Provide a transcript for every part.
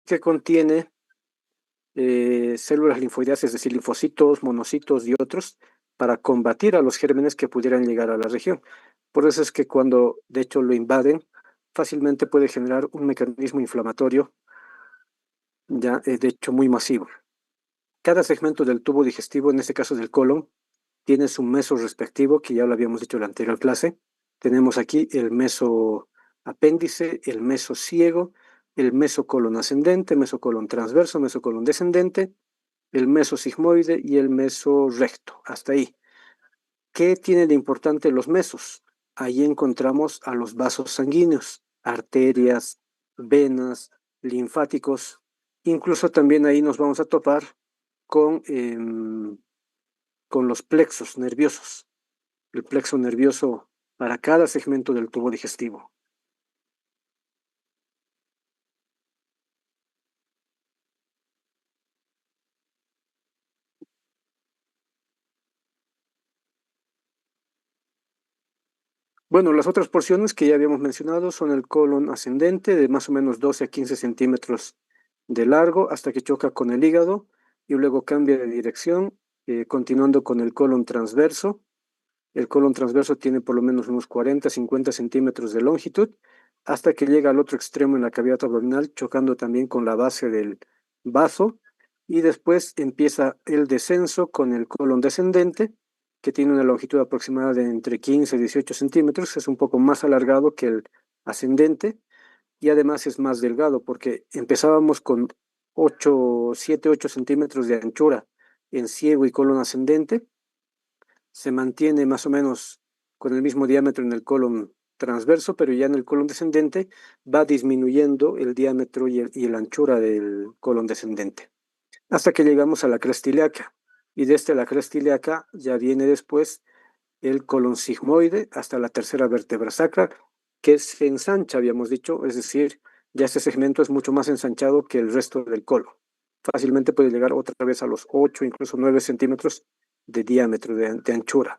que contiene células linfoideas, es decir, linfocitos, monocitos y otros, para combatir a los gérmenes que pudieran llegar a la región. Por eso es que cuando, de hecho, lo invaden, fácilmente puede generar un mecanismo inflamatorio, ya, de hecho, muy masivo. Cada segmento del tubo digestivo, en este caso del colon, tiene su meso respectivo, que ya lo habíamos dicho en la anterior clase. Tenemos aquí el meso apéndice, el meso ciego, el mesocolon ascendente, mesocolon transverso, mesocolon descendente, el meso sigmoide y el meso recto. Hasta ahí. ¿Qué tiene de importante los mesos? Ahí encontramos a los vasos sanguíneos, arterias, venas, linfáticos. Incluso también ahí nos vamos a topar con, con los plexos nerviosos, el plexo nervioso para cada segmento del tubo digestivo. Bueno, las otras porciones que ya habíamos mencionado son el colon ascendente de más o menos 12 a 15 centímetros de largo hasta que choca con el hígado y luego cambia de dirección, continuando con el colon transverso. El colon transverso tiene por lo menos unos 40, 50 centímetros de longitud hasta que llega al otro extremo en la cavidad abdominal, chocando también con la base del vaso. Y después empieza el descenso con el colon descendente, que tiene una longitud aproximada de entre 15 y 18 centímetros. Es un poco más alargado que el ascendente y además es más delgado porque empezábamos con 8, 7, 8 centímetros de anchura en ciego y colon ascendente, se mantiene más o menos con el mismo diámetro en el colon transverso, pero ya en el colon descendente va disminuyendo el diámetro y la anchura del colon descendente, hasta que llegamos a la cresta ilíaca. Y desde la cresta ilíaca ya viene después el colon sigmoide hasta la tercera vértebra sacra, que se ensancha, habíamos dicho, es decir, ya este segmento es mucho más ensanchado que el resto del colon. Fácilmente puede llegar otra vez a los 8, incluso 9 centímetros de diámetro, de anchura.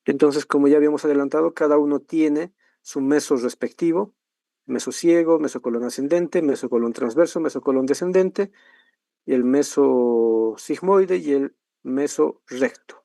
Entonces, como ya habíamos adelantado, cada uno tiene su meso respectivo, meso ciego, mesocolon ascendente, mesocolon transverso, mesocolon descendente, el meso sigmoide y el meso recto.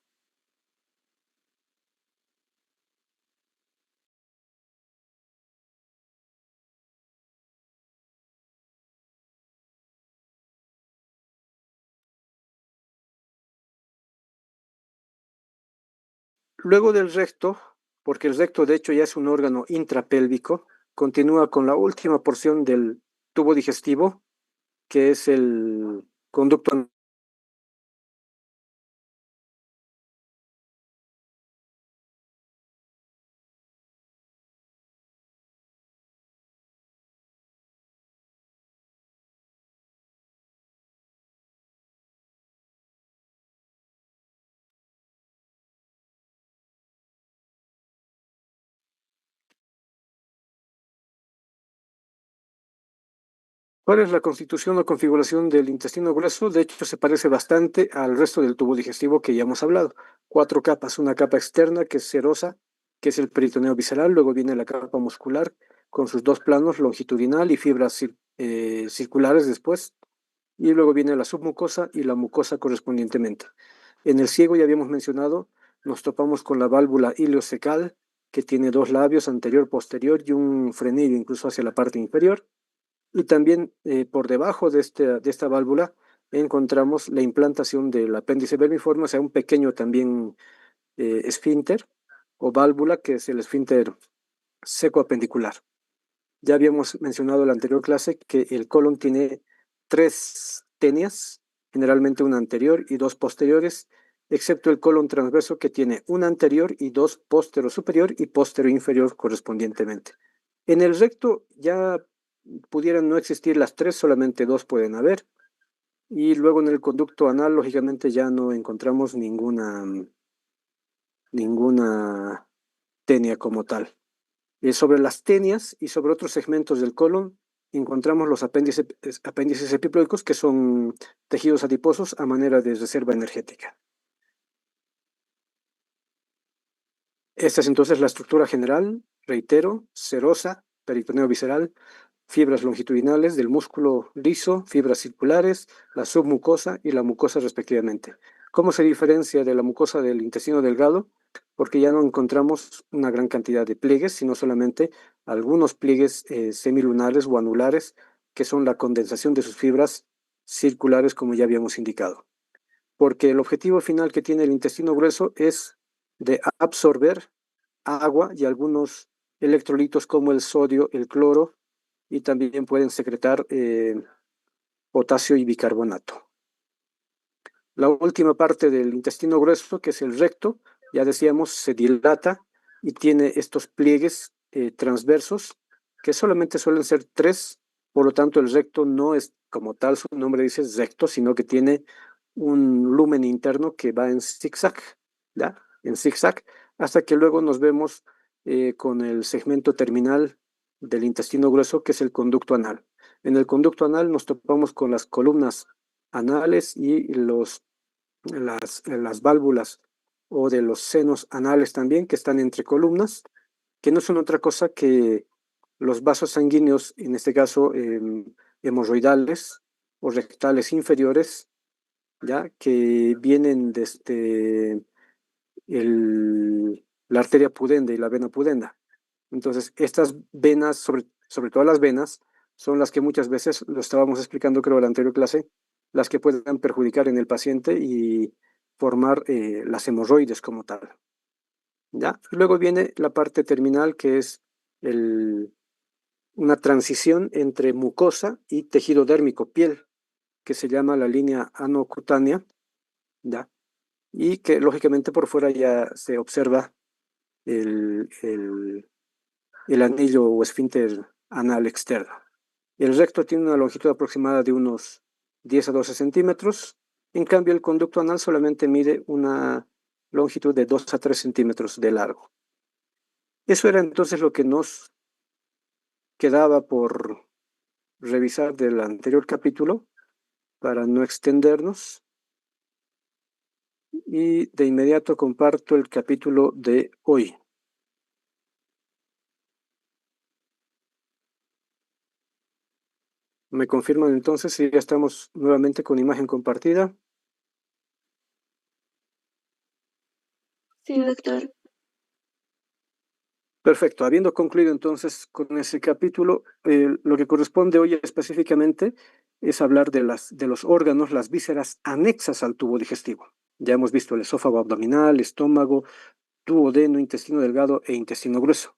Luego del recto, porque el recto de hecho ya es un órgano intrapélvico, continúa con la última porción del tubo digestivo, que es el conducto. ¿Cuál es la constitución o configuración del intestino grueso? De hecho, se parece bastante al resto del tubo digestivo que ya hemos hablado. Cuatro capas, una capa externa que es serosa, que es el peritoneo visceral, luego viene la capa muscular con sus dos planos, longitudinal y fibras circulares después, y luego viene la submucosa y la mucosa correspondientemente. En el ciego ya habíamos mencionado, nos topamos con la válvula ileocecal, que tiene dos labios, anterior, posterior, y un frenillo incluso hacia la parte inferior. Y también por debajo de esta válvula encontramos la implantación del apéndice vermiforme, o sea, un pequeño también esfínter o válvula que es el esfínter secoapendicular. Ya habíamos mencionado en la anterior clase que el colon tiene tres tenias, generalmente una anterior y dos posteriores, excepto el colon transverso que tiene una anterior y dos postero superior y postero inferior correspondientemente. En el recto ya pudieran no existir las tres, solamente dos pueden haber. Y luego en el conducto anal, lógicamente, ya no encontramos ninguna tenia como tal. Sobre las tenias y sobre otros segmentos del colon, encontramos los apéndices epiploicos, que son tejidos adiposos a manera de reserva energética. Esta es entonces la estructura general, reitero, serosa, peritoneo visceral, fibras longitudinales del músculo liso, fibras circulares, la submucosa y la mucosa respectivamente. ¿Cómo se diferencia de la mucosa del intestino delgado? Porque ya no encontramos una gran cantidad de pliegues, sino solamente algunos pliegues semilunares o anulares, que son la condensación de sus fibras circulares, como ya habíamos indicado. Porque el objetivo final que tiene el intestino grueso es de absorber agua y algunos electrolitos como el sodio, el cloro, y también pueden secretar potasio y bicarbonato. La última parte del intestino grueso, que es el recto, ya decíamos, se dilata y tiene estos pliegues transversos, que solamente suelen ser tres. Por lo tanto el recto no es como tal, su nombre dice recto, sino que tiene un lumen interno que va en zigzag, ¿ya? En zigzag, hasta que luego nos vemos con el segmento terminal del intestino grueso, que es el conducto anal. En el conducto anal nos topamos con las columnas anales y las válvulas o de los senos anales también, que están entre columnas, que no son otra cosa que los vasos sanguíneos, en este caso hemorroidales o rectales inferiores, ya que vienen desde la arteria pudenda y la vena pudenda. Entonces, estas venas, sobre todo las venas, son las que muchas veces, lo estábamos explicando creo en la anterior clase, las que pueden perjudicar en el paciente y formar las hemorroides como tal. ¿Ya? Y luego viene la parte terminal, que es el, una transición entre mucosa y tejido dérmico, piel, que se llama la línea anocutánea, ¿ya? Y que lógicamente por fuera ya se observa el, el, el anillo o esfínter anal externo. El recto tiene una longitud aproximada de unos 10 a 12 centímetros. En cambio, el conducto anal solamente mide una longitud de 2 a 3 centímetros de largo. Eso era entonces lo que nos quedaba por revisar del anterior capítulo para no extendernos. Y de inmediato comparto el capítulo de hoy. ¿Me confirman entonces si ya estamos nuevamente con imagen compartida? Sí, doctor. Perfecto. Habiendo concluido entonces con ese capítulo, lo que corresponde hoy específicamente es hablar de los órganos, las vísceras anexas al tubo digestivo. Ya hemos visto el esófago abdominal, estómago, duodeno, intestino delgado e intestino grueso.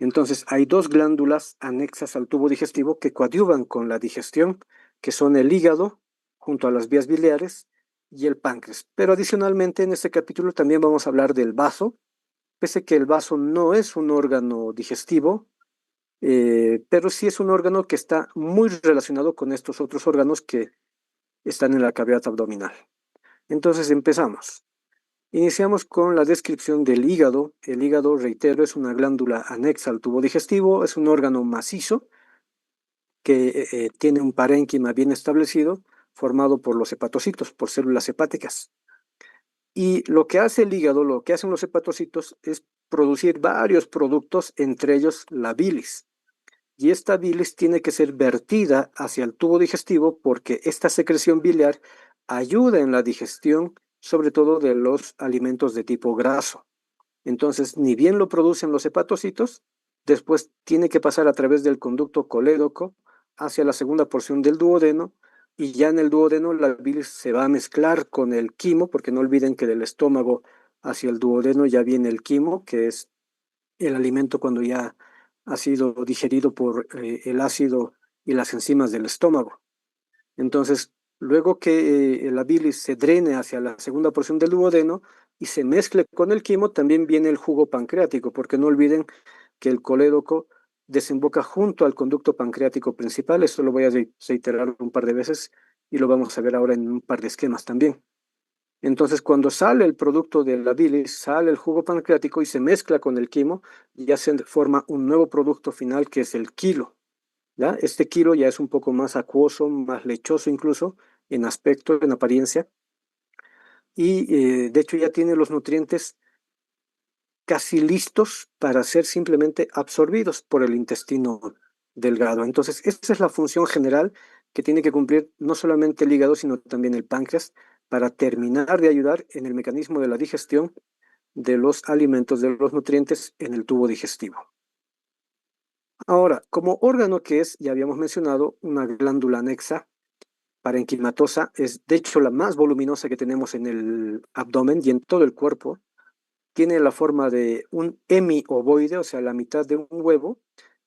Entonces, hay dos glándulas anexas al tubo digestivo que coadyuvan con la digestión, que son el hígado, junto a las vías biliares, y el páncreas. Pero adicionalmente, en este capítulo también vamos a hablar del vaso, pese que el vaso no es un órgano digestivo, pero sí es un órgano que está muy relacionado con estos otros órganos que están en la cavidad abdominal. Entonces, empezamos. Iniciamos con la descripción del hígado. El hígado, reitero, es una glándula anexa al tubo digestivo, es un órgano macizo que tiene un parénquima bien establecido, formado por los hepatocitos, por células hepáticas. Y lo que hace el hígado, lo que hacen los hepatocitos es producir varios productos, entre ellos la bilis. Y esta bilis tiene que ser vertida hacia el tubo digestivo porque esta secreción biliar ayuda en la digestión, sobre todo de los alimentos de tipo graso. Entonces, ni bien lo producen los hepatocitos, después tiene que pasar a través del conducto colédoco hacia la segunda porción del duodeno, y ya en el duodeno la bilis se va a mezclar con el quimo, porque no olviden que del estómago hacia el duodeno ya viene el quimo, que es el alimento cuando ya ha sido digerido por el ácido y las enzimas del estómago. Entonces, luego que la bilis se drene hacia la segunda porción del duodeno y se mezcle con el quimo, también viene el jugo pancreático, porque no olviden que el colédoco desemboca junto al conducto pancreático principal. Esto lo voy a reiterar un par de veces y lo vamos a ver ahora en un par de esquemas también. Entonces, cuando sale el producto de la bilis, sale el jugo pancreático y se mezcla con el quimo, ya se forma un nuevo producto final que es el quilo. ¿Ya? Este quilo ya es un poco más acuoso, más lechoso incluso en aspecto, en apariencia, y de hecho ya tiene los nutrientes casi listos para ser simplemente absorbidos por el intestino delgado. Entonces, esa es la función general que tiene que cumplir no solamente el hígado, sino también el páncreas, para terminar de ayudar en el mecanismo de la digestión de los alimentos, de los nutrientes en el tubo digestivo. Ahora, como órgano que es, ya habíamos mencionado, una glándula anexa parenquimatosa, es de hecho la más voluminosa que tenemos en el abdomen y en todo el cuerpo. Tiene la forma de un hemiovoide, o sea, la mitad de un huevo.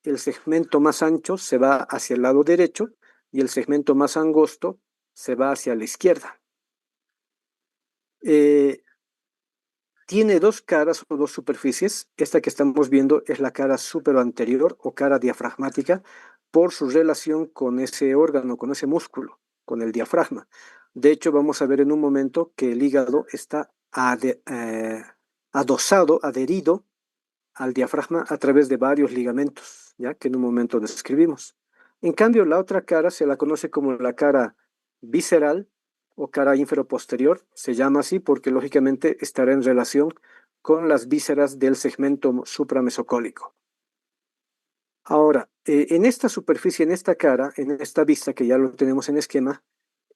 El segmento más ancho se va hacia el lado derecho y el segmento más angosto se va hacia la izquierda. Eh, Tiene dos caras o dos superficies. Esta que estamos viendo es la cara superoanterior o cara diafragmática por su relación con ese órgano, con ese músculo, con el diafragma. De hecho, vamos a ver en un momento que el hígado está adosado, adherido al diafragma a través de varios ligamentos, ya que en un momento describimos. En cambio, la otra cara se la conoce como la cara visceral o cara inferoposterior, se llama así porque lógicamente estará en relación con las vísceras del segmento supramesocólico. Ahora, en esta superficie, en esta cara, en esta vista que ya lo tenemos en esquema,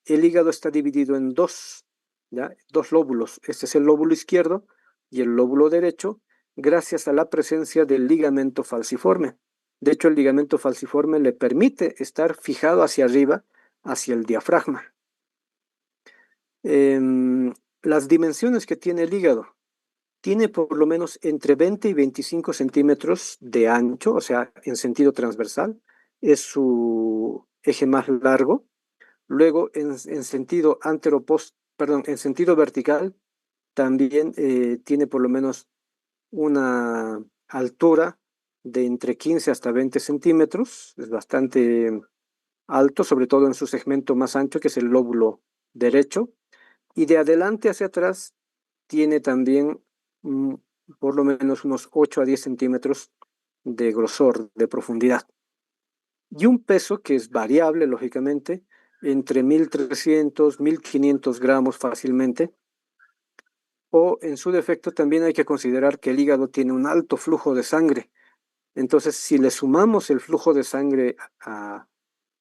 el hígado está dividido en dos, ¿ya? Dos lóbulos. Este es el lóbulo izquierdo y el lóbulo derecho, gracias a la presencia del ligamento falciforme. De hecho, el ligamento falciforme le permite estar fijado hacia arriba, hacia el diafragma. Las dimensiones que tiene el hígado. Tiene por lo menos entre 20 y 25 centímetros de ancho, o sea, en sentido transversal. Es su eje más largo. Luego, en sentido perdón, en sentido vertical, también tiene por lo menos una altura de entre 15 hasta 20 centímetros. Es bastante alto, sobre todo en su segmento más ancho, que es el lóbulo derecho. Y de adelante hacia atrás tiene también mm, por lo menos unos 8 a 10 centímetros de grosor, de profundidad. Y un peso que es variable, lógicamente, entre 1300, 1500 gramos fácilmente, o en su defecto también hay que considerar que el hígado tiene un alto flujo de sangre. Entonces, si le sumamos el flujo de sangre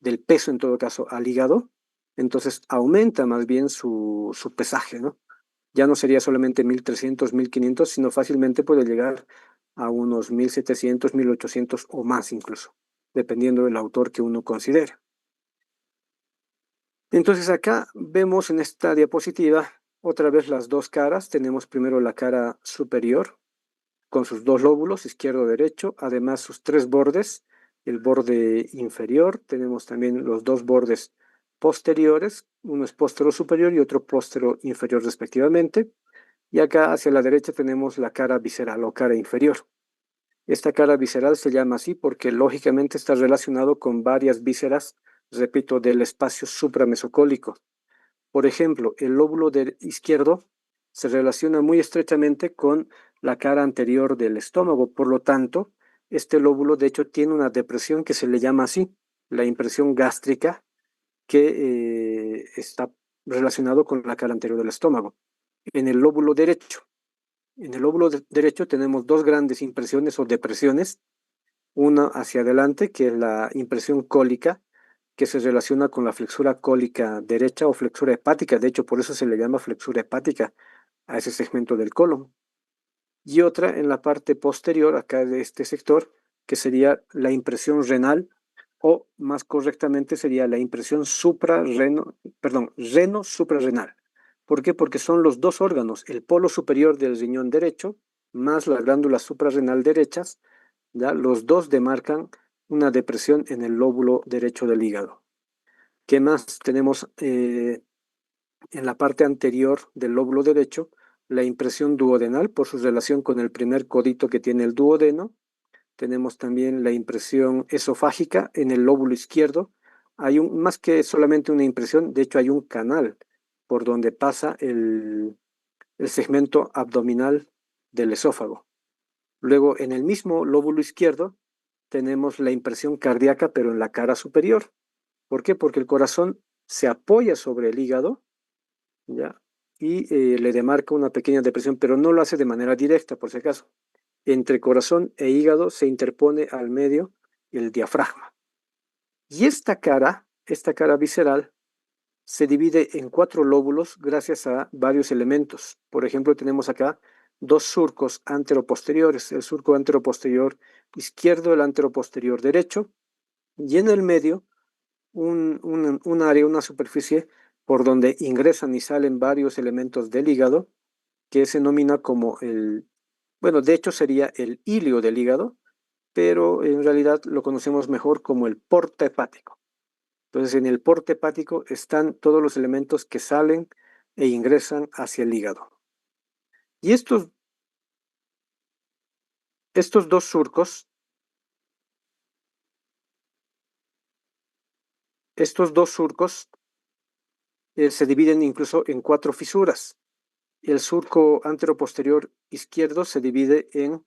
del peso, en todo caso, al hígado, entonces aumenta más bien su pesaje, ¿no? Ya no sería solamente 1300, 1500, sino fácilmente puede llegar a unos 1700, 1800 o más incluso, dependiendo del autor que uno considere. Entonces acá vemos en esta diapositiva otra vez las dos caras. Tenemos primero la cara superior con sus dos lóbulos, izquierdo, derecho, además sus tres bordes, el borde inferior, tenemos también los dos bordes posteriores, uno es póstero superior y otro póstero inferior respectivamente, y acá hacia la derecha tenemos la cara visceral o cara inferior. Esta cara visceral se llama así porque lógicamente está relacionado con varias vísceras, repito, del espacio supramesocólico. Por ejemplo, el lóbulo izquierdo se relaciona muy estrechamente con la cara anterior del estómago. Por lo tanto, este lóbulo de hecho tiene una depresión que se le llama así, la impresión gástrica, que está relacionado con la cara anterior del estómago. En el lóbulo derecho, en el lóbulo derecho tenemos dos grandes impresiones o depresiones, una hacia adelante, que es la impresión cólica, que se relaciona con la flexura cólica derecha o flexura hepática. De hecho, por eso se le llama flexura hepática a ese segmento del colon. Y otra en la parte posterior, acá de este sector, que sería la impresión renal, o más correctamente sería la impresión reno-suprarrenal. ¿Por qué? Porque son los dos órganos, el polo superior del riñón derecho, más las glándulas suprarrenal derechas, ¿ya? Los dos demarcan una depresión en el lóbulo derecho del hígado. ¿Qué más tenemos en la parte anterior del lóbulo derecho? La impresión duodenal por su relación con el primer codito que tiene el duodeno. Tenemos también la impresión esofágica en el lóbulo izquierdo. Más que solamente una impresión, de hecho hay un canal por donde pasa el segmento abdominal del esófago. Luego, en el mismo lóbulo izquierdo, tenemos la impresión cardíaca, pero en la cara superior. ¿Por qué? Porque el corazón se apoya sobre el hígado, ¿ya? Y le demarca una pequeña depresión, pero no lo hace de manera directa, por si acaso. Entre corazón e hígado se interpone al medio el diafragma. Y esta cara visceral, se divide en 4 lóbulos gracias a varios elementos. Por ejemplo, tenemos acá 2 surcos anteroposteriores, el surco anteroposterior izquierdo, el anteroposterior derecho, y en el medio un área, una superficie por donde ingresan y salen varios elementos del hígado, que se denomina como bueno, de hecho sería el hilio del hígado, pero en realidad lo conocemos mejor como el porta hepático. Entonces, en el porte hepático están todos los elementos que salen e ingresan hacia el hígado. Y estos 2 surcos, se dividen incluso en 4 fisuras. El surco anteroposterior izquierdo se divide en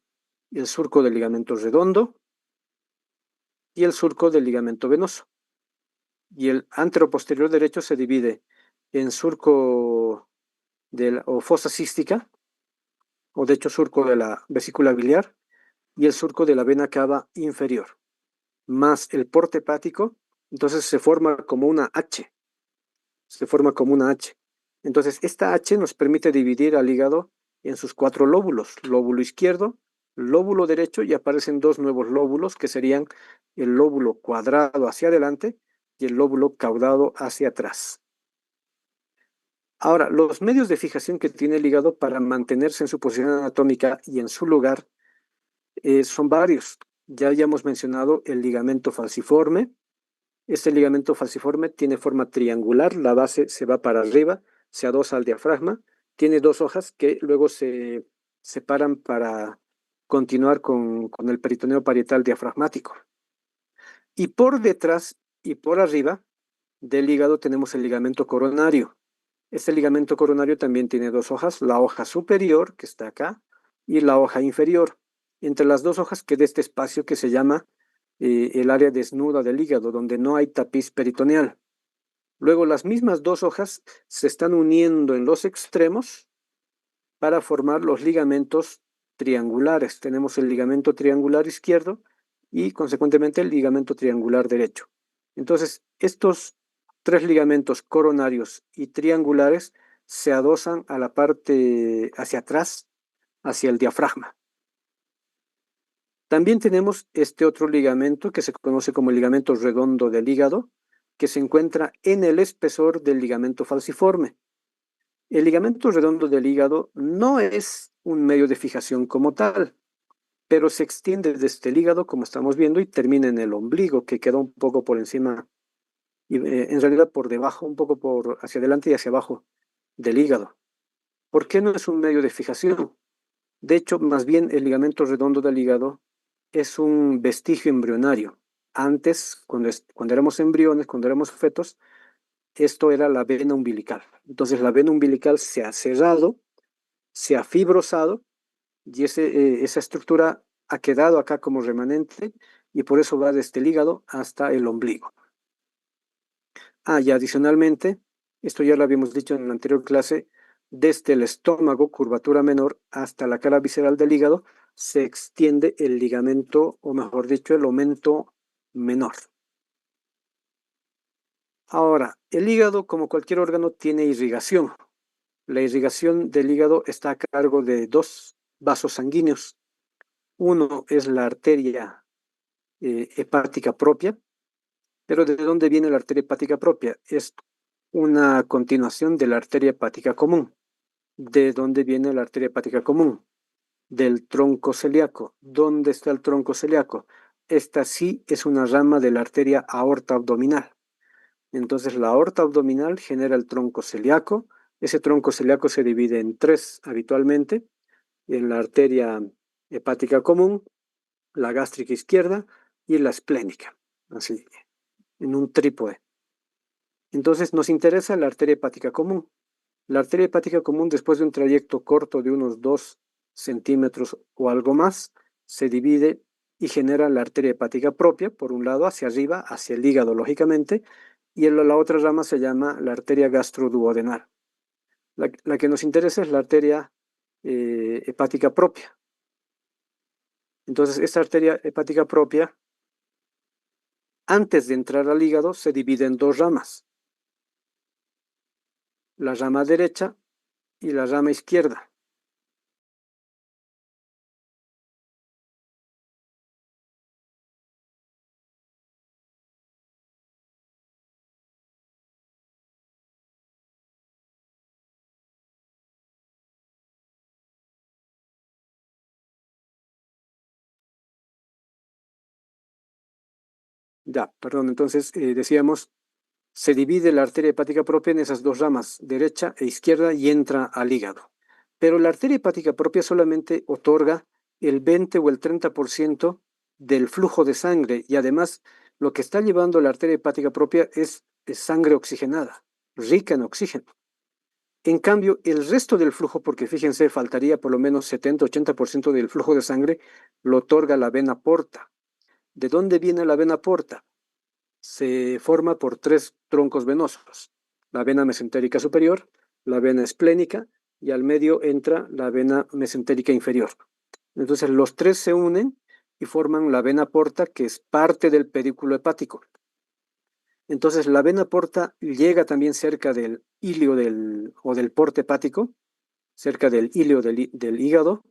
el surco del ligamento redondo y el surco del ligamento venoso. Y el anteroposterior derecho se divide en surco o fosa cística, o de hecho surco de la vesícula biliar, y el surco de la vena cava inferior, más el porte hepático, entonces se forma como una H, se forma como una H. Entonces, esta H nos permite dividir al hígado en sus 4 lóbulos, lóbulo izquierdo, lóbulo derecho, y aparecen 2 nuevos lóbulos que serían el lóbulo cuadrado hacia adelante y el lóbulo caudado hacia atrás. Ahora, los medios de fijación que tiene el hígado para mantenerse en su posición anatómica y en su lugar son varios. Ya hayamos mencionado el ligamento falciforme. Este ligamento falciforme tiene forma triangular, la base se va para arriba, se adosa al diafragma, tiene 2 hojas que luego se separan para continuar con el peritoneo parietal diafragmático. Y por detrás y por arriba del hígado tenemos el ligamento coronario. Este ligamento coronario también tiene 2 hojas, la hoja superior, que está acá, y la hoja inferior. Entre las 2 hojas queda este espacio que se llama el área desnuda del hígado, donde no hay tapiz peritoneal. Luego las mismas 2 hojas se están uniendo en los extremos para formar los ligamentos triangulares. Tenemos el ligamento triangular izquierdo y consecuentemente el ligamento triangular derecho. Entonces, estos 3 ligamentos coronarios y triangulares se adosan a la parte hacia atrás, hacia el diafragma. También tenemos este otro ligamento que se conoce como el ligamento redondo del hígado, que se encuentra en el espesor del ligamento falciforme. El ligamento redondo del hígado no es un medio de fijación como tal, pero se extiende desde el hígado, como estamos viendo, y termina en el ombligo, que queda un poco por encima, y en realidad por debajo, un poco hacia adelante y hacia abajo del hígado. ¿Por qué no es un medio de fijación? De hecho, más bien el ligamento redondo del hígado es un vestigio embrionario. Antes, cuando éramos embriones, cuando éramos fetos, esto era la vena umbilical. Entonces la vena umbilical se ha cerrado, se ha fibrosado y esa estructura ha quedado acá como remanente y por eso va desde el hígado hasta el ombligo. Y adicionalmente, esto ya lo habíamos dicho en la anterior clase, desde el estómago, curvatura menor, hasta la cara visceral del hígado, se extiende el ligamento, o mejor dicho, el aumento menor. Ahora, el hígado, como cualquier órgano, tiene irrigación. La irrigación del hígado está a cargo de 2 vasos sanguíneos. Uno es la arteria hepática propia, pero ¿de dónde viene la arteria hepática propia? Es una continuación de la arteria hepática común. ¿De dónde viene la arteria hepática común? Del tronco celíaco. ¿Dónde está el tronco celíaco? Esta sí es una rama de la arteria aorta abdominal. Entonces la aorta abdominal genera el tronco celíaco. Ese tronco celíaco se divide en 3 habitualmente, en la arteria hepática común, la gástrica izquierda y la esplénica, así, en un trípode. Entonces nos interesa la arteria hepática común. La arteria hepática común, después de un trayecto corto de unos 2 centímetros o algo más, se divide y genera la arteria hepática propia, por un lado hacia arriba, hacia el hígado, lógicamente, y la otra rama se llama la arteria gastroduodenal. La que nos interesa es la arteria hepática propia. Entonces, esta arteria hepática propia, antes de entrar al hígado se divide en dos ramas, la rama derecha y la rama izquierda. Ya, perdón, entonces decíamos, se divide la arteria hepática propia en esas dos ramas, derecha e izquierda, y entra al hígado. Pero la arteria hepática propia solamente otorga el 20 o el 30% del flujo de sangre, y además lo que está llevando la arteria hepática propia es sangre oxigenada, rica en oxígeno. En cambio, el resto del flujo, porque fíjense, faltaría por lo menos 70-80% del flujo de sangre, lo otorga la vena porta. ¿De dónde viene la vena porta? Se forma por tres troncos venosos, la vena mesentérica superior, la vena esplénica y al medio entra la vena mesentérica inferior. Entonces los tres se unen y forman la vena porta, que es parte del pedículo hepático. Entonces la vena porta llega también cerca del ilio o del porte hepático, cerca del ilio del hígado,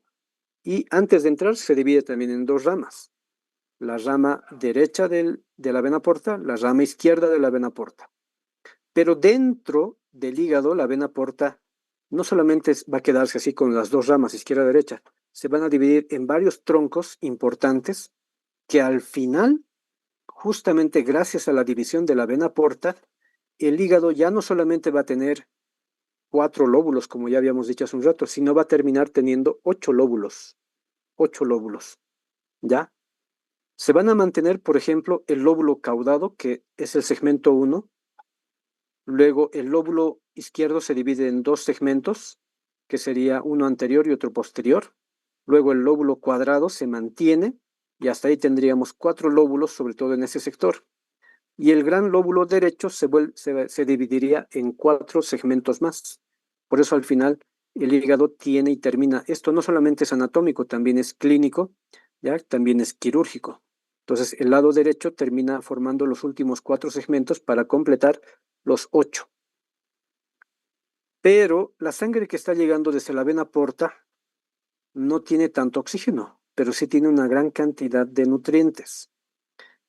y antes de entrar se divide también en dos ramas, la rama derecha de la vena porta, la rama izquierda de la vena porta. Pero dentro del hígado, la vena porta no solamente va a quedarse así con las dos ramas, izquierda y derecha, se van a dividir en varios troncos importantes que al final, justamente gracias a la división de la vena porta, el hígado ya no solamente va a tener cuatro lóbulos, como ya habíamos dicho hace un rato, sino va a terminar teniendo ocho lóbulos, ¿ya? Se van a mantener, por ejemplo, el lóbulo caudado, que es el segmento 1. Luego el lóbulo izquierdo se divide en dos segmentos, que sería uno anterior y otro posterior. Luego el lóbulo cuadrado se mantiene y hasta ahí tendríamos cuatro lóbulos, sobre todo en ese sector. Y el gran lóbulo derecho se dividiría en cuatro segmentos más. Por eso al final el hígado tiene y termina. Esto no solamente es anatómico, también es clínico, ¿ya? También es quirúrgico. Entonces el lado derecho termina formando los últimos cuatro segmentos para completar los ocho. Pero la sangre que está llegando desde la vena porta no tiene tanto oxígeno, pero sí tiene una gran cantidad de nutrientes.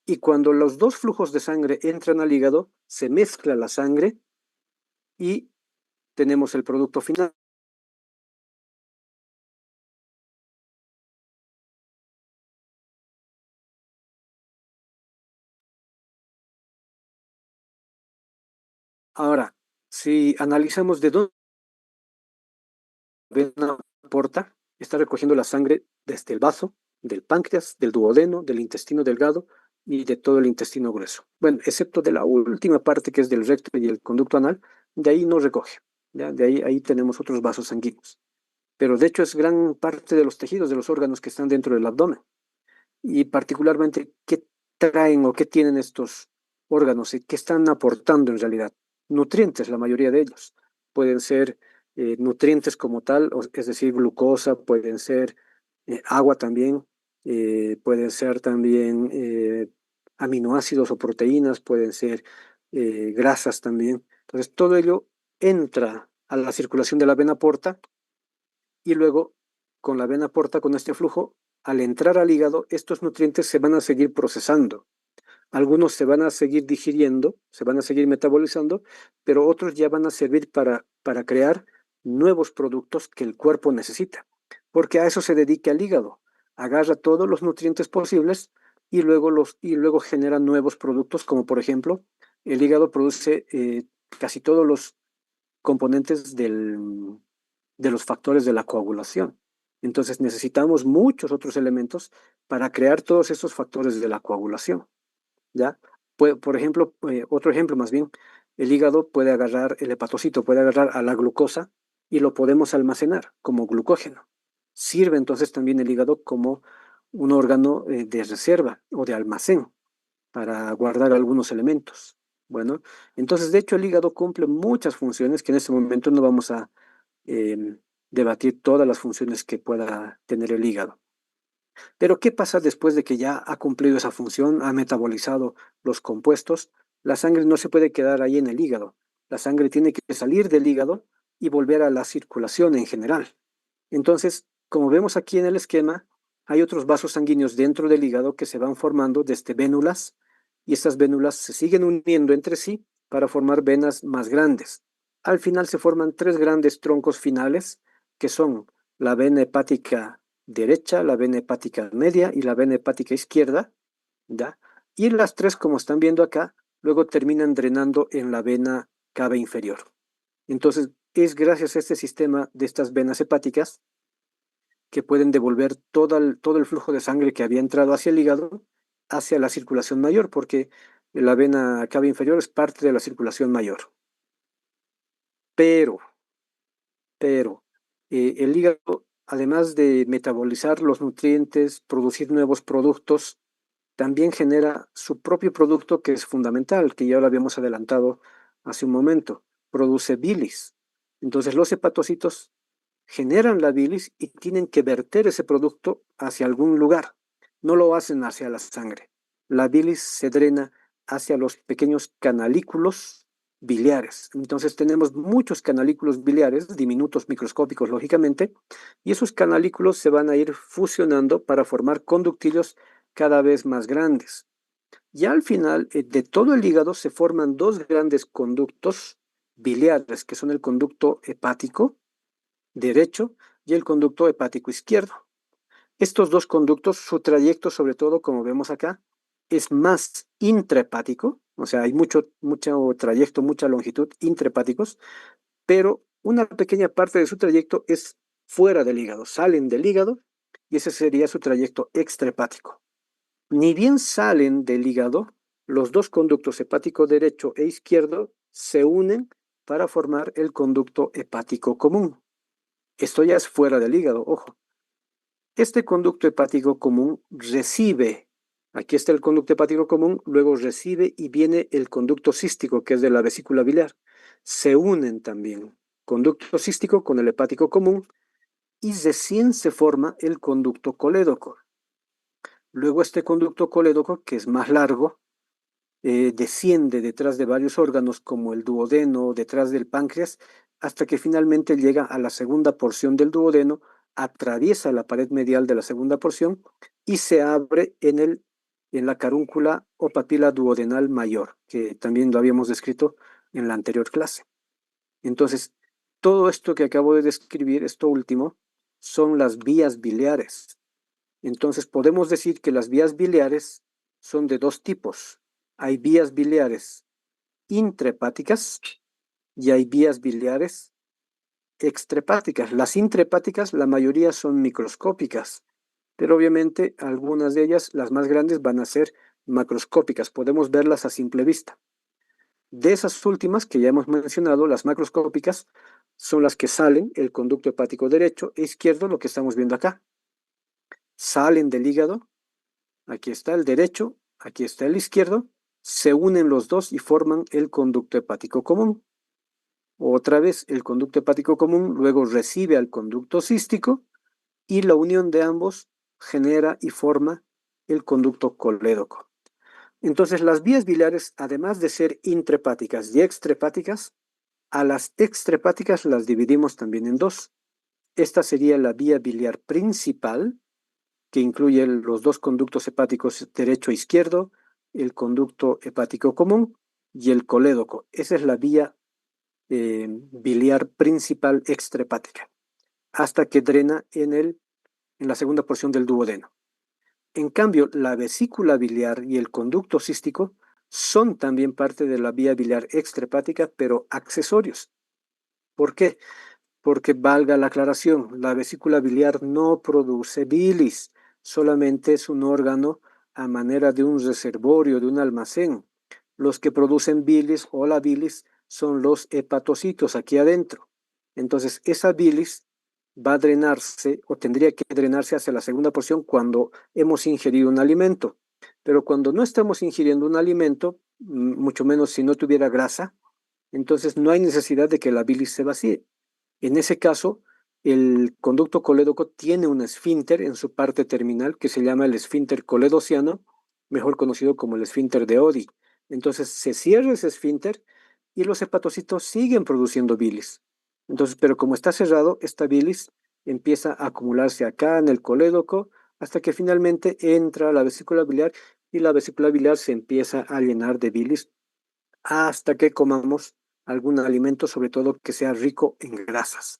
Y cuando los dos flujos de sangre entran al hígado, se mezcla la sangre y tenemos el producto final. Ahora, si analizamos de dónde la vena porta, está recogiendo la sangre desde el vaso, del páncreas, del duodeno, del intestino delgado y de todo el intestino grueso. Bueno, excepto de la última parte que es del recto y el conducto anal, de ahí no recoge. ¿Ya? De ahí tenemos otros vasos sanguíneos. Pero de hecho es gran parte de los tejidos, de los órganos que están dentro del abdomen. Y particularmente, ¿qué traen o qué tienen estos órganos y qué están aportando en realidad? Nutrientes, la mayoría de ellos. Pueden ser nutrientes como tal, es decir, glucosa, pueden ser agua también, pueden ser también aminoácidos o proteínas, pueden ser grasas también. Entonces, todo ello entra a la circulación de la vena porta y luego con la vena porta, con este flujo, al entrar al hígado, estos nutrientes se van a seguir procesando. Algunos se van a seguir digiriendo, se van a seguir metabolizando, pero otros ya van a servir para crear nuevos productos que el cuerpo necesita, porque a eso se dedica el hígado. Agarra todos los nutrientes posibles y luego genera nuevos productos, como por ejemplo, el hígado produce casi todos los componentes de los factores de la coagulación. Entonces necesitamos muchos otros elementos para crear todos esos factores de la coagulación, ¿ya? Por ejemplo, otro ejemplo más bien, el hígado puede agarrar, el hepatocito puede agarrar a la glucosa y lo podemos almacenar como glucógeno. Sirve entonces también el hígado como un órgano de reserva o de almacén para guardar algunos elementos. Bueno, entonces de hecho el hígado cumple muchas funciones que en este momento no vamos a debatir todas las funciones que pueda tener el hígado. Pero ¿qué pasa después de que ya ha cumplido esa función, ha metabolizado los compuestos? La sangre no se puede quedar ahí en el hígado. La sangre tiene que salir del hígado y volver a la circulación en general. Entonces, como vemos aquí en el esquema, hay otros vasos sanguíneos dentro del hígado que se van formando desde vénulas y estas vénulas se siguen uniendo entre sí para formar venas más grandes. Al final se forman tres grandes troncos finales que son la vena hepática derecha, la vena hepática media y la vena hepática izquierda, ¿ya? Y las tres, como están viendo acá, luego terminan drenando en la vena cava inferior. Entonces, es gracias a este sistema de estas venas hepáticas que pueden devolver todo el flujo de sangre que había entrado hacia el hígado hacia la circulación mayor, porque la vena cava inferior es parte de la circulación mayor. Pero, pero, el hígado, además de metabolizar los nutrientes, producir nuevos productos, también genera su propio producto que es fundamental, que ya lo habíamos adelantado hace un momento, produce bilis. Entonces los hepatocitos generan la bilis y tienen que verter ese producto hacia algún lugar. No lo hacen hacia la sangre. La bilis se drena hacia los pequeños canalículos biliares. Entonces tenemos muchos canalículos biliares, diminutos, microscópicos, lógicamente, y esos canalículos se van a ir fusionando para formar conductillos cada vez más grandes. Y al final de todo el hígado se forman dos grandes conductos biliares, que son el conducto hepático derecho y el conducto hepático izquierdo. Estos dos conductos, su trayecto, sobre todo, como vemos acá, es más intrahepático, o sea, hay mucho trayecto, mucha longitud intrahepáticos, pero una pequeña parte de su trayecto es fuera del hígado, salen del hígado y ese sería su trayecto extrahepático. Ni bien salen del hígado, los dos conductos hepático derecho e izquierdo se unen para formar el conducto hepático común. Esto ya es fuera del hígado, ojo. Este conducto hepático común recibe, aquí está el conducto hepático común, luego recibe y viene el conducto cístico, que es de la vesícula biliar. Se unen también conducto cístico con el hepático común y recién se forma el conducto colédoco. Luego este conducto colédoco, que es más largo, desciende detrás de varios órganos como el duodeno, detrás del páncreas, hasta que finalmente llega a la segunda porción del duodeno, atraviesa la pared medial de la segunda porción y se abre en la carúncula o papila duodenal mayor, que también lo habíamos descrito en la anterior clase. Entonces, todo esto que acabo de describir, esto último, son las vías biliares. Entonces, podemos decir que las vías biliares son de dos tipos. Hay vías biliares intrahepáticas y hay vías biliares extrahepáticas. Las intrahepáticas, la mayoría son microscópicas, pero obviamente algunas de ellas, las más grandes, van a ser macroscópicas. Podemos verlas a simple vista. De esas últimas que ya hemos mencionado, las macroscópicas, son las que salen el conducto hepático derecho e izquierdo, lo que estamos viendo acá. Salen del hígado, aquí está el derecho, aquí está el izquierdo, se unen los dos y forman el conducto hepático común. Otra vez el conducto hepático común luego recibe al conducto cístico y la unión de ambos genera y forma el conducto colédoco. Entonces las vías biliares, además de ser intrahepáticas y extrahepáticas, a las extrahepáticas las dividimos también en dos. Esta sería la vía biliar principal, que incluye los dos conductos hepáticos derecho e izquierdo, el conducto hepático común y el colédoco. Esa es la vía biliar principal extrahepática, hasta que drena en la segunda porción del duodeno. En cambio, la vesícula biliar y el conducto cístico son también parte de la vía biliar extrahepática, pero accesorios. ¿Por qué? Porque valga la aclaración, la vesícula biliar no produce bilis, solamente es un órgano a manera de un reservorio, de un almacén. Los que producen bilis o la bilis son los hepatocitos aquí adentro. Entonces, esa bilis va a drenarse o tendría que drenarse hacia la segunda porción cuando hemos ingerido un alimento. Pero cuando no estamos ingiriendo un alimento, mucho menos si no tuviera grasa, entonces no hay necesidad de que la bilis se vacíe. En ese caso, El conducto colédoco tiene un esfínter en su parte terminal que se llama el esfínter coledociano, mejor conocido como el esfínter de Oddi. Entonces se cierra ese esfínter y los hepatocitos siguen produciendo bilis. Entonces, pero como está cerrado, esta bilis empieza a acumularse acá en el colédoco hasta que finalmente entra a la vesícula biliar y la vesícula biliar se empieza a llenar de bilis hasta que comamos algún alimento, sobre todo que sea rico en grasas.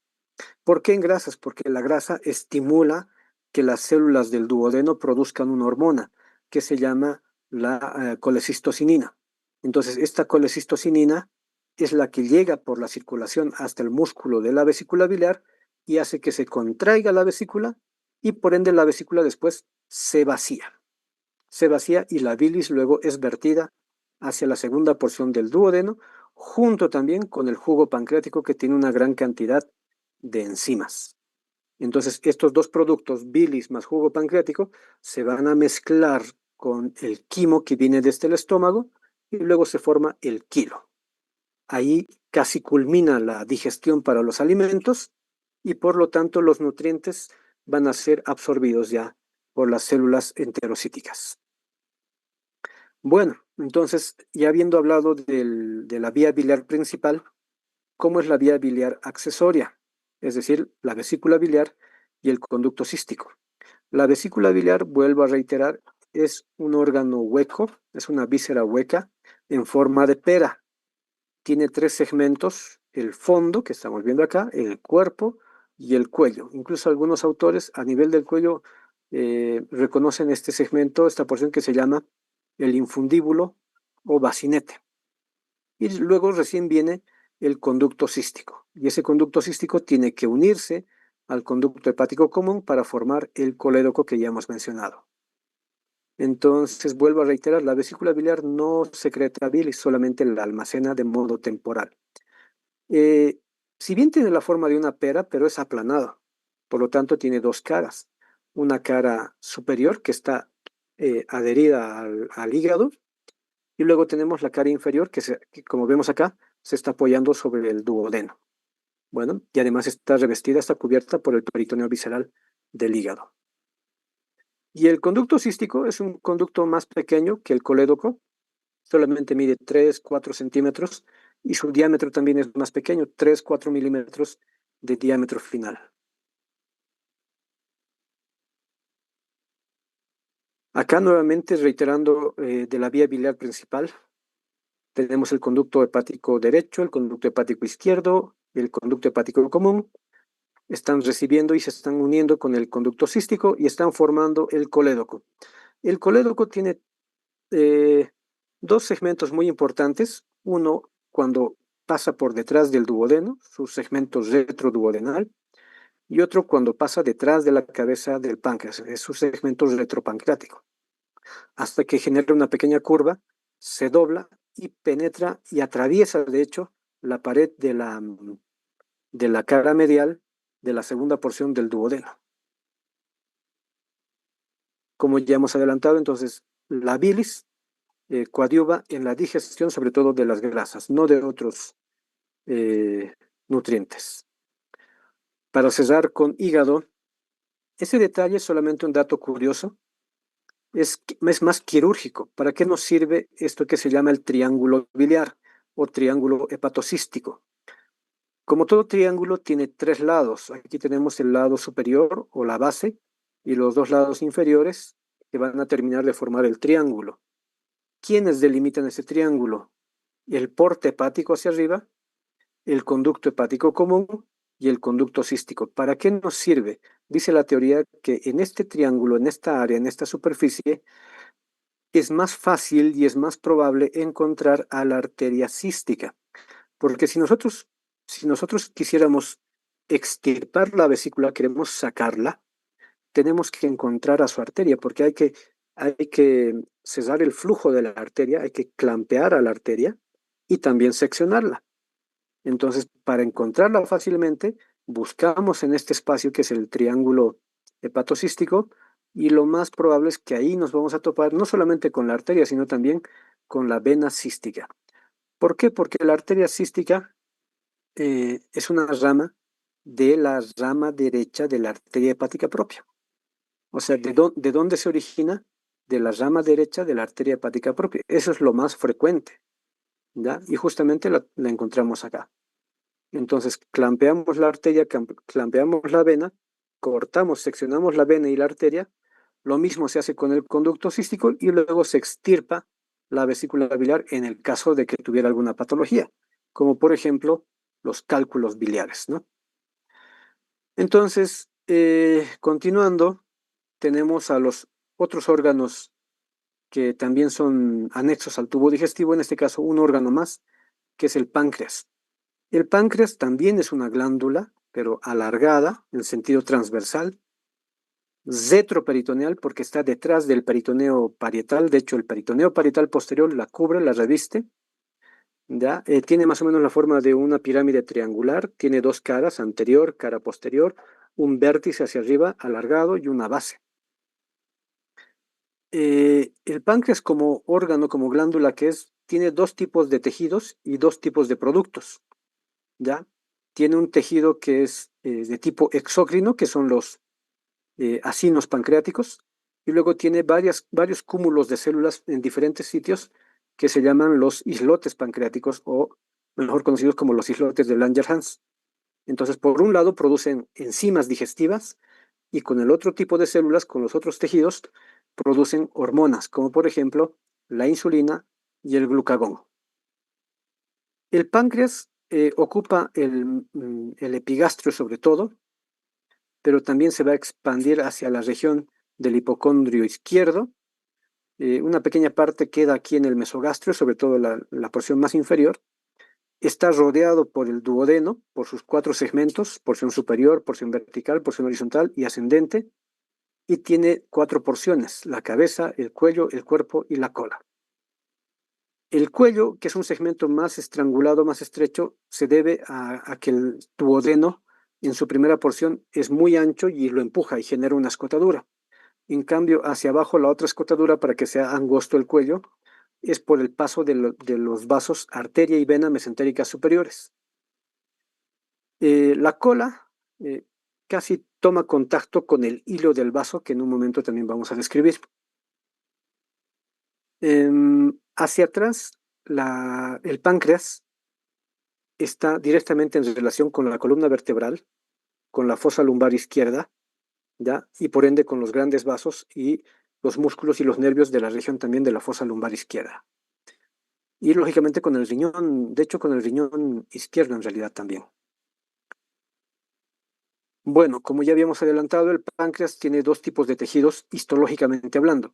¿Por qué en grasas? Porque la grasa estimula que las células del duodeno produzcan una hormona que se llama la colecistocinina. Entonces, esta colecistocinina es la que llega por la circulación hasta el músculo de la vesícula biliar y hace que se contraiga la vesícula y por ende la vesícula después se vacía. Se vacía y la bilis luego es vertida hacia la segunda porción del duodeno, junto también con el jugo pancreático que tiene una gran cantidad de enzimas. Entonces, estos dos productos, bilis más jugo pancreático, se van a mezclar con el quimo que viene desde el estómago y luego se forma el quilo. Ahí casi culmina la digestión para los alimentos y por lo tanto los nutrientes van a ser absorbidos ya por las células enterocíticas. Bueno, entonces, ya habiendo hablado de la vía biliar principal, ¿cómo es la vía biliar accesoria? Es decir, la vesícula biliar y el conducto cístico. La vesícula biliar, vuelvo a reiterar, es un órgano hueco, es una víscera hueca en forma de pera. Tiene tres segmentos, el fondo, que estamos viendo acá, el cuerpo y el cuello. Incluso algunos autores a nivel del cuello reconocen este segmento, esta porción que se llama el infundíbulo o bacinete. Y luego recién viene el conducto cístico. Y ese conducto cístico tiene que unirse al conducto hepático común para formar el colédoco que ya hemos mencionado. Entonces, vuelvo a reiterar, la vesícula biliar no secreta bilis, solamente la almacena de modo temporal. Eh, si bien tiene la forma de una pera, pero es aplanado, por lo tanto tiene dos caras. Una cara superior que está adherida al hígado y luego tenemos la cara inferior que, como vemos acá, se está apoyando sobre el duodeno. Bueno, y además está revestida, está cubierta por el peritoneo visceral del hígado. Y el conducto cístico es un conducto más pequeño que el colédoco, solamente mide 3, 4 centímetros y su diámetro también es más pequeño, 3, 4 milímetros de diámetro final. Acá nuevamente reiterando de la vía biliar principal, tenemos el conducto hepático derecho, el conducto hepático izquierdo, el conducto hepático común, están recibiendo y se están uniendo con el conducto cístico y están formando el colédoco. El colédoco tiene eh, dos segmentos muy importantes. Uno, cuando pasa por detrás del duodeno, su segmento retroduodenal, y otro cuando pasa detrás de la cabeza del páncreas, es su segmento retropancreático, hasta que genera una pequeña curva, se dobla y penetra y atraviesa, de hecho, la pared de la cara medial de la segunda porción del duodeno. Como ya hemos adelantado, entonces la bilis coadyuva en la digestión, sobre todo de las grasas, no de otros eh, nutrientes. Para cerrar con hígado, ese detalle es solamente un dato curioso, es más quirúrgico. ¿Para qué nos sirve esto que se llama el triángulo biliar o triángulo hepatocístico? Como todo triángulo tiene tres lados. Aquí tenemos el lado superior o la base y los dos lados inferiores que van a terminar de formar el triángulo. ¿Quiénes delimitan ese triángulo? El porte hepático hacia arriba, el conducto hepático común y el conducto cístico. ¿Para qué nos sirve? Dice la teoría que en este triángulo, en esta área, en esta superficie, es más fácil y es más probable encontrar a la arteria cística. Porque si nosotros quisiéramos extirpar la vesícula, queremos sacarla, tenemos que encontrar a su arteria, porque hay que cesar el flujo de la arteria, hay que clampear a la arteria y también seccionarla. Entonces, para encontrarla fácilmente, buscamos en este espacio que es el triángulo hepatocístico y lo más probable es que ahí nos vamos a topar no solamente con la arteria, sino también con la vena cística. ¿Por qué? Porque la arteria cística es una rama de la rama derecha de la arteria hepática propia. O sea, ¿de dónde se origina? De la rama derecha de la arteria hepática propia. Eso es lo más frecuente, ¿ya? Y justamente la encontramos acá. Entonces, clampeamos la arteria, clampeamos la vena, cortamos, seccionamos la vena y la arteria. Lo mismo se hace con el conducto cístico y luego se extirpa la vesícula biliar en el caso de que tuviera alguna patología, como por ejemplo los cálculos biliares, ¿no? Entonces, continuando, tenemos a los otros órganos que también son anexos al tubo digestivo, en este caso un órgano más, que es el páncreas. El páncreas también es una glándula, pero alargada en sentido transversal, retroperitoneal porque está detrás del peritoneo parietal. De hecho, el peritoneo parietal posterior la cubre, la reviste. ¿Ya? Tiene más o menos la forma de una pirámide triangular, tiene dos caras, anterior, cara posterior, un vértice hacia arriba alargado y una base. El páncreas como órgano, como glándula que es, tiene dos tipos de tejidos y dos tipos de productos. ¿Ya? Tiene un tejido que es de tipo exócrino, que son los acinos pancreáticos, y luego tiene varios cúmulos de células en diferentes sitios que se llaman los islotes pancreáticos o mejor conocidos como los islotes de Langerhans. Entonces, por un lado, producen enzimas digestivas y con el otro tipo de células, con los otros tejidos, producen hormonas, como por ejemplo la insulina y el glucagón. El páncreas ocupa el epigastrio sobre todo, pero también se va a expandir hacia la región del hipocondrio izquierdo. Una pequeña parte queda aquí en el mesogastrio, sobre todo la porción más inferior. Está rodeado por el duodeno, por sus cuatro segmentos, porción superior, porción vertical, porción horizontal y ascendente, y tiene cuatro porciones, la cabeza, el cuello, el cuerpo y la cola. El cuello, que es un segmento más estrangulado, más estrecho, se debe a que el duodeno en su primera porción es muy ancho y lo empuja y genera una escotadura. En cambio, hacia abajo la otra escotadura para que sea angosto el cuello es por el paso de los vasos arteria y vena mesentéricas superiores. La cola casi toma contacto con el hilo del vaso que en un momento también vamos a describir. Hacia atrás, el páncreas está directamente en relación con la columna vertebral, con la fosa lumbar izquierda, ¿ya? Y por ende con los grandes vasos y los músculos y los nervios de la región también de la fosa lumbar izquierda. Y lógicamente con el riñón, de hecho con el riñón izquierdo en realidad también. Bueno, como ya habíamos adelantado, el páncreas tiene dos tipos de tejidos histológicamente hablando.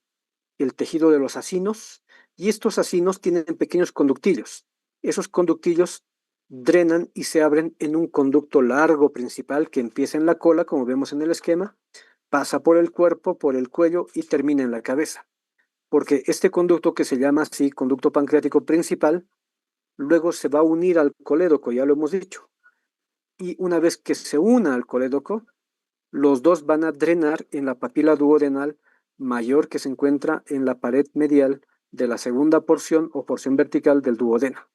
El tejido de los acinos, y estos acinos tienen pequeños conductillos. Esos conductillos drenan y se abren en un conducto largo principal que empieza en la cola, como vemos en el esquema, pasa por el cuerpo, por el cuello y termina en la cabeza. Porque este conducto que se llama así, conducto pancreático principal, luego se va a unir al colédoco, ya lo hemos dicho. Y una vez que se una al colédoco, los dos van a drenar en la papila duodenal mayor que se encuentra en la pared medial de la segunda porción o porción vertical del duodeno.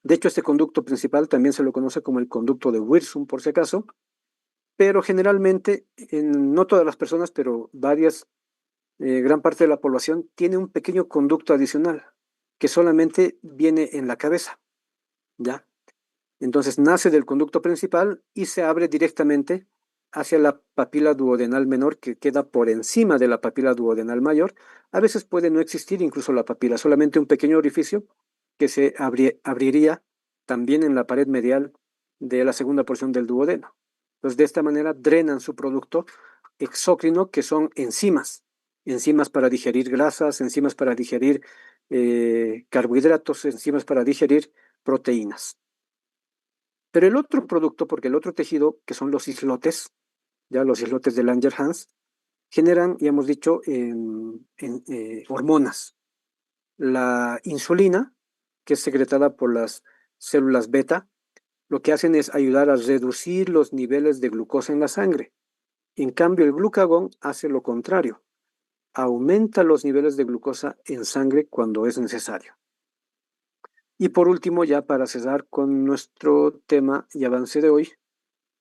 De hecho, este conducto principal también se lo conoce como el conducto de Wirsum, por si acaso, pero generalmente, no todas las personas, pero gran parte de la población tiene un pequeño conducto adicional que solamente viene en la cabeza, ¿ya? Entonces nace del conducto principal y se abre directamente hacia la papila duodenal menor que queda por encima de la papila duodenal mayor. A veces puede no existir incluso la papila, solamente un pequeño orificio que se abriría también en la pared medial de la segunda porción del duodeno. Entonces de esta manera drenan su producto exócrino que son enzimas, enzimas para digerir grasas, enzimas para digerir carbohidratos, enzimas para digerir proteínas. Pero el otro producto, porque el otro tejido, que son los islotes, ya los islotes de Langerhans, generan, ya hemos dicho, hormonas. La insulina, que es secretada por las células beta, lo que hacen es ayudar a reducir los niveles de glucosa en la sangre. En cambio, el glucagón hace lo contrario, aumenta los niveles de glucosa en sangre cuando es necesario. Y por último, ya para cerrar con nuestro tema y avance de hoy,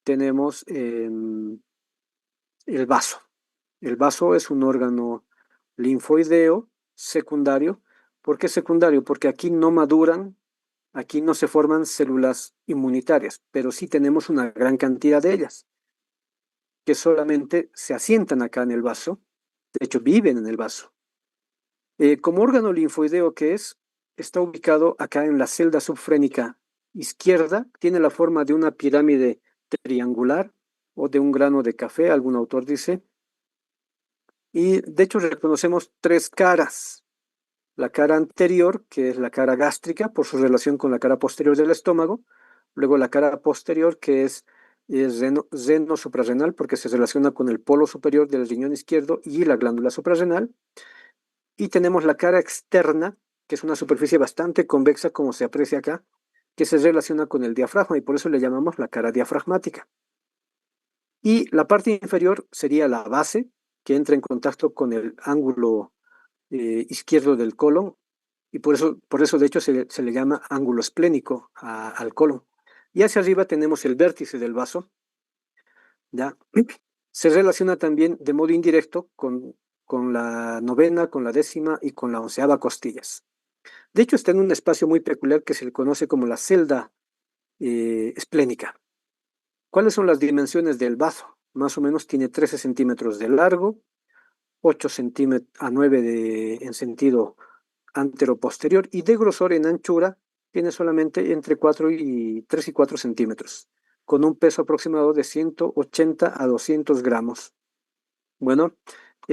tenemos el vaso. El vaso es un órgano linfoideo secundario. ¿Por qué secundario? Porque aquí no maduran, aquí no se forman células inmunitarias, pero sí tenemos una gran cantidad de ellas, que solamente se asientan acá en el vaso, de hecho viven en el vaso. Como órgano linfoideo que es, está ubicado acá en la celda subfrénica izquierda, tiene la forma de una pirámide triangular o de un grano de café, algún autor dice, y de hecho reconocemos tres caras. La cara anterior, que es la cara gástrica, por su relación con la cara posterior del estómago, luego la cara posterior, que es seno suprarrenal, porque se relaciona con el polo superior del riñón izquierdo y la glándula suprarrenal, y tenemos la cara externa, que es una superficie bastante convexa, como se aprecia acá, que se relaciona con el diafragma, y por eso le llamamos la cara diafragmática. Y la parte inferior sería la base, que entra en contacto con el ángulo izquierdo del colon, y por eso de hecho se le llama ángulo esplénico al colon. Y hacia arriba tenemos el vértice del vaso, ¿ya? Se relaciona también de modo indirecto con la novena, con la décima y con la onceava costillas. De hecho, está en un espacio muy peculiar que se le conoce como la celda esplénica. ¿Cuáles son las dimensiones del vaso? Más o menos tiene 13 centímetros de largo, 8 centímetros a 9 en sentido antero-posterior y de grosor en anchura tiene solamente entre 3 y 4 centímetros, con un peso aproximado de 180 a 200 gramos. Bueno,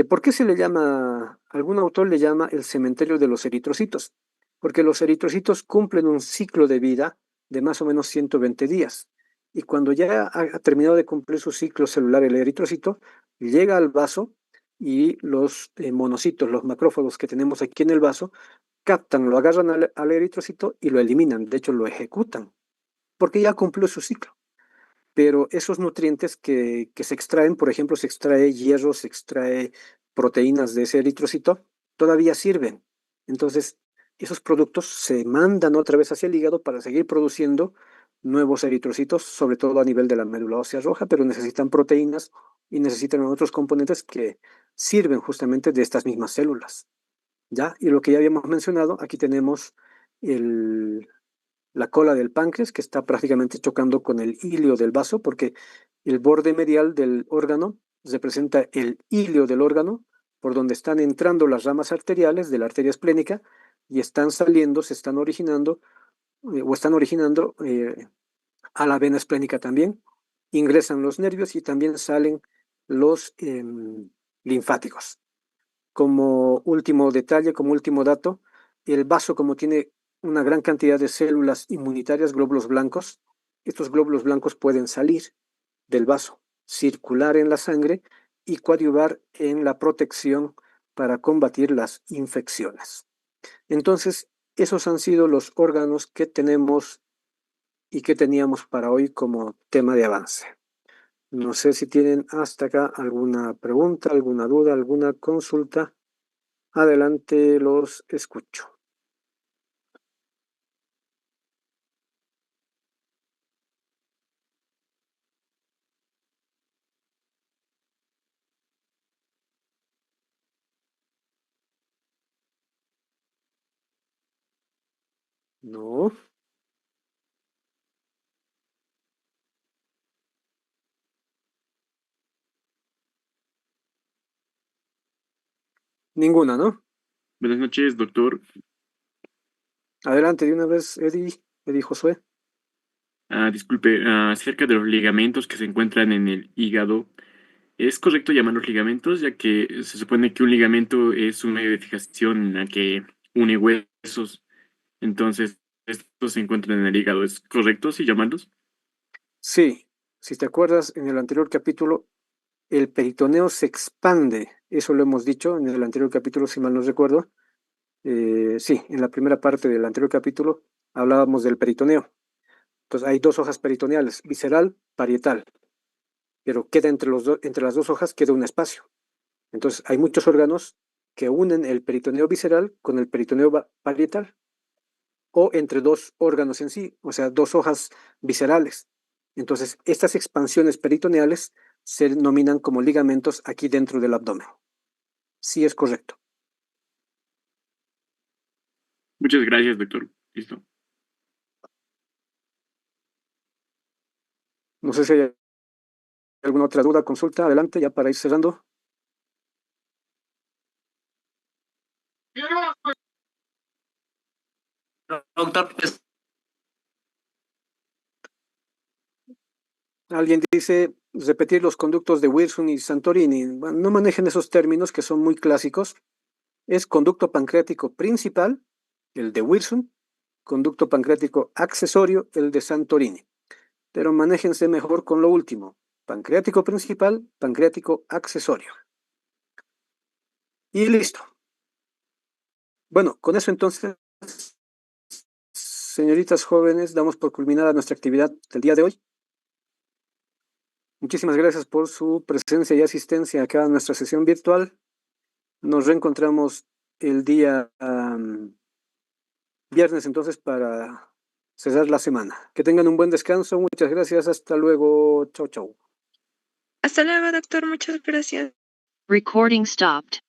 ¿por qué se le llama, algún autor le llama el cementerio de los eritrocitos? Porque los eritrocitos cumplen un ciclo de vida de más o menos 120 días. Y cuando ya ha terminado de cumplir su ciclo celular el eritrocito, llega al vaso y los monocitos, los macrófagos que tenemos aquí en el vaso, captan, lo agarran al eritrocito y lo eliminan, de hecho lo ejecutan, porque ya cumplió su ciclo. Pero esos nutrientes que se extraen, por ejemplo, se extrae hierro, se extrae proteínas de ese eritrocito, todavía sirven. Entonces, esos productos se mandan otra vez hacia el hígado para seguir produciendo nuevos eritrocitos, sobre todo a nivel de la médula ósea roja, pero necesitan proteínas y necesitan otros componentes que sirven justamente de estas mismas células. ¿Ya? Y lo que ya habíamos mencionado, aquí tenemos el, la cola del páncreas que está prácticamente chocando con el hilio del vaso, porque el borde medial del órgano representa el hilio del órgano, por donde están entrando las ramas arteriales de la arteria esplénica y están saliendo, se están originando o están originando a la vena esplénica también. Ingresan los nervios y también salen los linfáticos. Como último detalle, como último dato, el vaso, como tiene una gran cantidad de células inmunitarias, glóbulos blancos, estos glóbulos blancos pueden salir del vaso, circular en la sangre y coadyuvar en la protección para combatir las infecciones. Entonces, esos han sido los órganos que tenemos y que teníamos para hoy como tema de avance. No sé si tienen hasta acá alguna pregunta, alguna duda, alguna consulta. Adelante, los escucho. No, ninguna, ¿no? Buenas noches, doctor. Adelante de una vez, Eddie Josué. Disculpe, acerca de los ligamentos que se encuentran en el hígado, ¿es correcto llamarlos ligamentos, ya que se supone que un ligamento es un medio de fijación en la que une huesos? Entonces, estos se encuentran en el hígado. ¿Es correcto si llamarlos? Sí, si te acuerdas, en el anterior capítulo, el peritoneo se expande. Eso lo hemos dicho en el anterior capítulo, si mal no recuerdo. Sí, en la primera parte del anterior capítulo hablábamos del peritoneo. Entonces, hay dos hojas peritoneales, visceral, parietal, pero queda entre las dos hojas queda un espacio. Entonces, hay muchos órganos que unen el peritoneo visceral con el peritoneo parietal o entre dos órganos en sí, o sea, dos hojas viscerales. Entonces, estas expansiones peritoneales se denominan como ligamentos aquí dentro del abdomen. Sí es correcto. Muchas gracias, doctor. Listo. No sé si hay alguna otra duda, consulta. Adelante, ya para ir cerrando. Doctor, pues, Alguien dice repetir los conductos de Wilson y Santorini. Bueno, no manejen esos términos que son muy clásicos. Es conducto pancreático principal, el de Wilson, conducto pancreático accesorio, el de Santorini. Pero manéjense mejor con lo último. Pancreático principal, pancreático accesorio. Y listo. Bueno, con eso entonces, señoritas jóvenes, damos por culminada nuestra actividad del día de hoy. Muchísimas gracias por su presencia y asistencia acá a nuestra sesión virtual. Nos reencontramos el día viernes entonces para cerrar la semana. Que tengan un buen descanso. Muchas gracias. Hasta luego. Chau, chau. Hasta luego, doctor. Muchas gracias. Recording stopped.